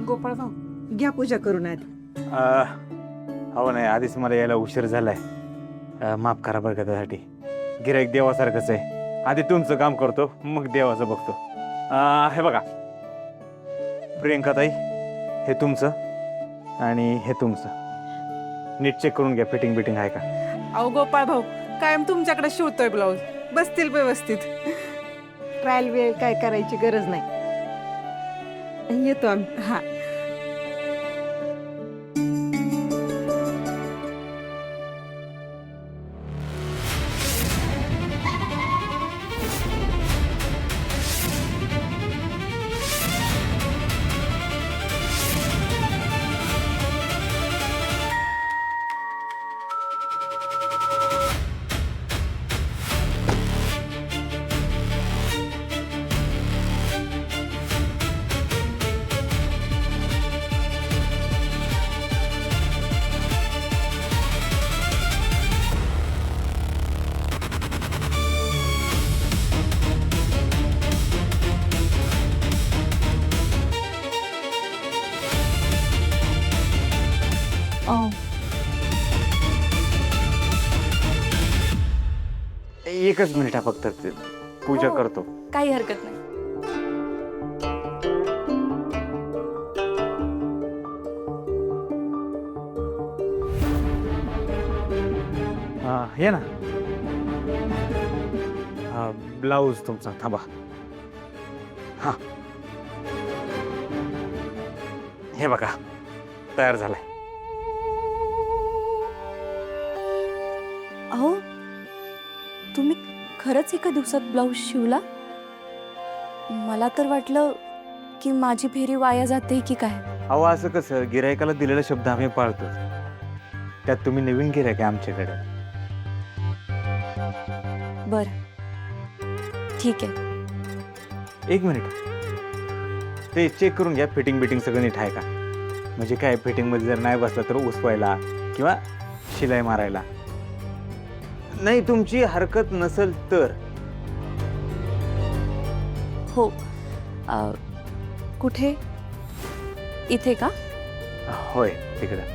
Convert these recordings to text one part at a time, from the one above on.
गोपाळ भाऊ, घ्या पूजा करून आधी. हो नाही, आधीच मला यायला उशीर झालाय. माफ करा बरं का त्यासाठी. गिऱ्हाईक देवासारखंच आहे. आधी तुमचं काम करतो, मग देवाचं बघतो. हे बघा प्रियंकाताई, हे तुमचं आणि हे तुमचं. नीट चेक करून घ्या, फिटिंग बिटिंग आहे का. अहो गोपाळ भाऊ, कायम तुमच्याकडे शिवतोय ब्लाऊज, बसतील व्यवस्थित. ट्रायल वेळ काय करायची गरज नाही. येतो आम्ही. हा. एकच मिनिट फक्त, पूजा हो. करतो. काही हरकत नाही. ये ना. ब्लाऊज तुमचा, थांबा. हा, हे बघा तयार झालाय. अहो, तुम्ही खरंच एका दिवसात ब्लाऊज शिवला? मला तर वाटलं की माझी फेरी वाया जाते की काय. अहो असं कसं, गिरायकाला दिलेला शब्द आम्ही पाळतो. त्यात तुम्ही नवीन गिरायक आहे आमच्याकडे. बर, ठीक आहे. एक मिनिट, ते चेक करून घ्या, फिटिंग बिटिंग सगळं नीट आहे का. म्हणजे काय, फिटिंग मध्ये जर नाही बसला तर उसवायला किंवा शिलाई मारायला. नाही तुमची हरकत नसेल तर. हो. कुठे? इथे का? होय, तिकडं.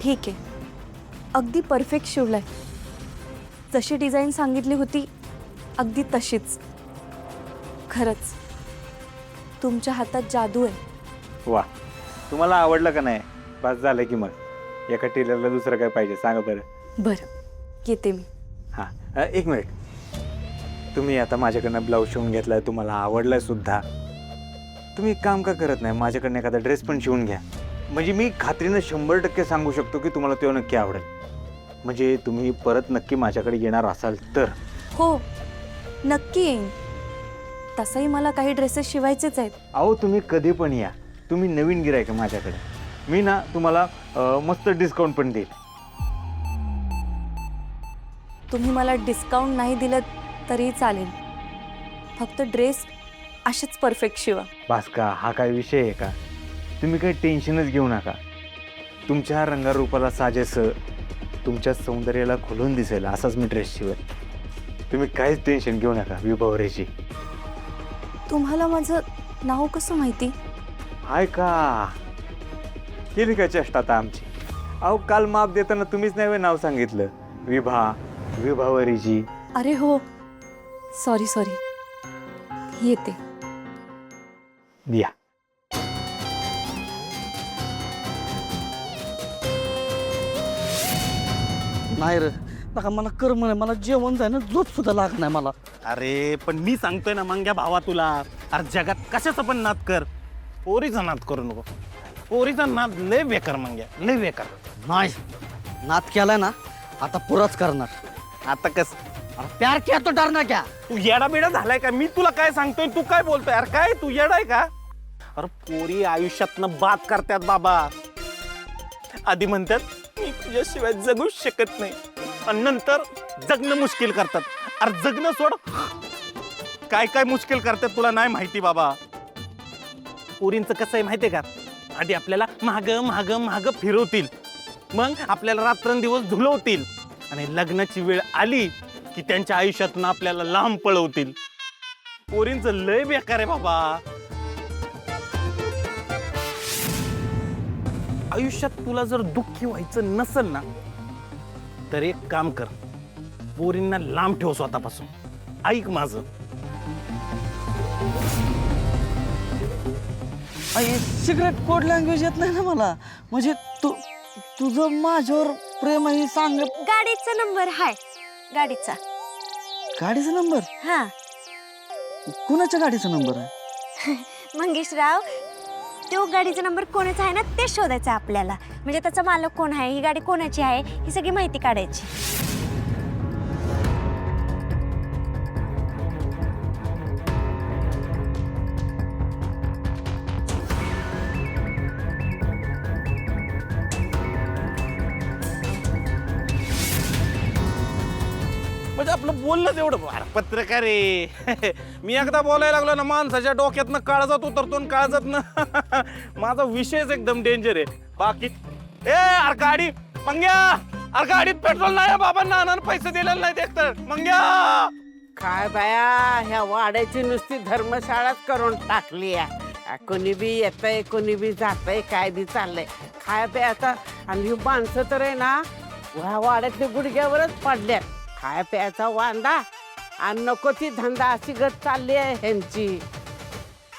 ठीक आहे. अगदी परफेक्ट शिवलाय. जशी डिझाईन सांगितली होती अगदी तशीच. खरंच तुमच्या हातात जादू आहे. वा, तुम्हाला आवडलं का नाही? बस झालं की मग. एका टेलरला दुसरं काय पाहिजे सांगा बरं. बरं, येते मी. हां, एक मिनिट. तुम्ही आता माझ्याकडनं ब्लाऊज शिवून घेतलाय, तुम्हाला आवडलाय सुद्धा. तुम्ही एक काम का करत नाही, माझ्याकडनं एखादा ड्रेस पण शिवून घ्या. म्हणजे मी खात्रीनं 100% सांगू शकतो की तुम्हाला तो नक्की आवडेल. म्हणजे तुम्ही परत नक्की माझ्याकडे येणार असाल तर. हो, नक्की येईन. तसंही मला काही ड्रेसेस शिवायचेच आहेत. अहो तुम्ही कधी पण या, तुम्ही नवीन गिरायक आहे माझ्याकडे. मी ना तुम्हाला मस्त डिस्काउंट पण देईल. तुम्ही मला डिस्काउंट नाही दिलं तरी चालेल, फक्त ड्रेस असेच परफेक्ट शिवा. बास का, हा काय विषय आहे का? तुम्ही काही टेन्शनच घेऊ नका. तुमच्या रंगारूपाला साजेसं, तुमच्या सौंदर्याला खुलून दिसेल असाच मी ड्रेस शिवेल. तुम्ही काहीच टेन्शन घेऊ नका विभावरेची. तुम्हाला माझं नाव कसं माहिती? हाय का, केली का चेष्टा आता आमची? अहो काल माप देताना तुम्हीच नाही नाव सांगितलं. विभावरीची. अरे हो, सॉरी सॉरी, येते. या. नाही रे, नका मला कर म्हणे, मला जेवण जाय ना, झोप सुद्धा लाग नाही मला. अरे पण मी सांगतोय ना मंग्या भावा तुला, अरे जगात कशाचा पण नाद कर, पोरीचा नाद करू नको. पोरीचा नाद लय बेकार मंग्या, लय बेकार. नाही, नात केलाय ना, आता पुराच करणार. आता कस अरे प्यार किया तो डरना क्या. तू येडा बिडा झालाय का? मी तुला काय सांगतोय तू काय बोलतोय? अरे काय तू येडाय का? अरे पोरी आयुष्यातनं बाद करतात बाबा. आधी म्हणतात मी तुझ्याशिवाय जगूच शकत नाही, आणि नंतर जगणं मुश्किल करतात. अरे जगणं सोड, काय काय मुश्किल करतात तुला नाही माहिती बाबा. पोरींचं कसं आहे माहितीये का? आधी आपल्याला महाग महाग महाग फिरवतील, मग आपल्याला रात्रंदिवस धुलवतील, आणि लग्नाची वेळ आली की त्यांच्या आयुष्यातून आपल्याला लांब पळवतील. पोरींचं लय बेकार आहे बाबा. आयुष्यात तुला जर दुःखी व्हायचं नसेल ना, तर एक काम कर, पोरींना लांब ठेव स्वतःपासून. ऐक माझं. सिक्रेट कोड लँग्वेज येत नाही ना मला, म्हणजे तुझं माझ्यावर प्रेम आहे सांग. गाडीचा नंबर हाय, गाडीचा. गाडीचा नंबर? हा. कुणाच्या गाडीचा नंबर आहे? मंगेशराव, तो गाडीचा नंबर कोणाचा आहे ना ते शोधायचं आपल्याला, म्हणजे त्याचा मालक कोण आहे, ही गाडी कोणाची आहे, ही सगळी माहिती काढायची. म्हणजे आपलं बोलणं एवढं. अरे पत्रकार आहे. मी एकदा बोलायला लागलो ना, माणसाच्या डोक्यातनं काळजात उतरतो आणि काळजातनं माझा विषयच एकदम डेंजर आहे. बाकी अरे गाडी मंग्या, अरे गाडीत पेट्रोल नाही बाबा, नानानं पैसे दिलेले नाही एकतर. मंग्या काय बाया, ह्या वाड्याची नुसती धर्मशाळाच करून टाकली आहे. कोणी बी येतंय, कोणी बी जातंय, काय बी चाललंय. खाय प्यायचा, आणि ही माणसं तर आहे ना ह्या वाड्यातल्या गुडघ्यावरच पडल्यात. खाय प्यायचा वांदा आणि नको ती धंदा, अशी गत चालली आहे ह्यांची.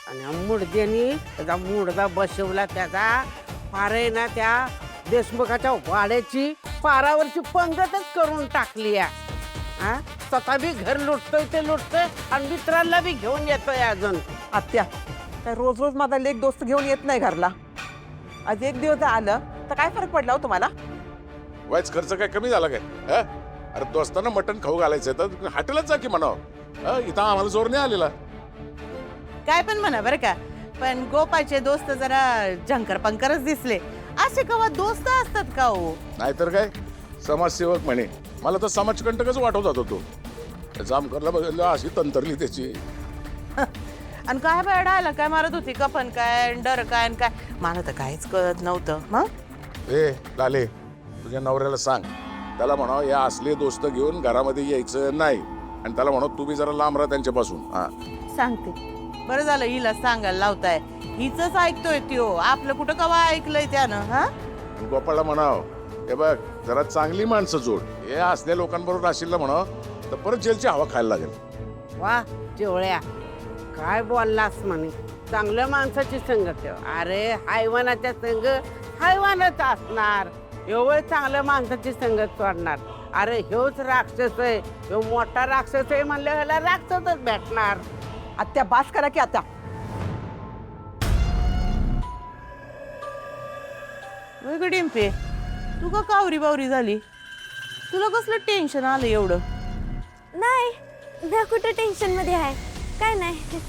आणि मुडद्यानी त्याचा मुडदा बसवला, त्याचा फार आहे ना त्या देशमुखाच्या वाड्याची पारावरची पंगतच करून टाकली आहे. हा, स्वतः बी घर लुटतोय ते लुटतोय, आणि मित्रांना बी घेऊन येतोय अजून. आत्या, काय रोज रोज माझा लेक दोस्त घेऊन येत नाही घरला. आज एक दिवस आलं तर काय फरक पडला हो तुम्हाला? वायच खर्च काय कमी झाला काय? अरे दोस्तांना मटण खाऊ घालायचंय तर हॉटेलच जा की म्हणावं. इथं आम्हाला जोर नाही आलेला. काय पण म्हणा बरं का, पण गोपाचे दोस्त जरा जंकर पंकरच दिसले. असे कवा दोस्त असतात का हो? नाहीतर काय, समाजसेवक म्हणे. मला तर समाजकंटकच वाटवत होता तो. जामकरला बघितलं अशी तंतरली त्याची. आणि काय बेडायला काय मारत होती का पण काय डर काय आणि काय, मला तर काहीच कळत नव्हतं. मग ए लाले, तुझ्या नवऱ्याला सांग, त्याला म्हणावं या असले दोस्त घेऊन घरामध्ये यायचं नाही, आणि त्याला म्हणावं तू बी जरा लांब राहा त्यांच्यापासून. हा, सांगते. बरं झालं हिला सांगायला लावताय, हिच ऐकतोय त्यो, आपलं कुठं कवा ऐकलंय त्यानं. हा, गोपाळला म्हणाव, हे बघ जरा चांगली माणसं जोड. हे असल्या लोकांबरोबर राशील म्हणावं तर परत जेलची हवा खायला लागेल. वा जेवळ्या, काय बोललास म्हणे. चांगल्या माणसाची संगत ठेव. अरे हैवानाच्या संग हैवानच असणार, एवढं चांगल्या माणसाची संगत सोडणार. अरे ह्योच राक्षस आहे, ह्यो मोठा राक्षस आहे म्हणलं, ह्याला राक्षसच भेटणार. आत्या बास करा की आता. डिंपे, तू का कावरी बावरी झाली? तुला कसलं टेन्शन आलं एवढं? नाही, मी कुठं टेन्शन मध्ये आहे, काय नाही.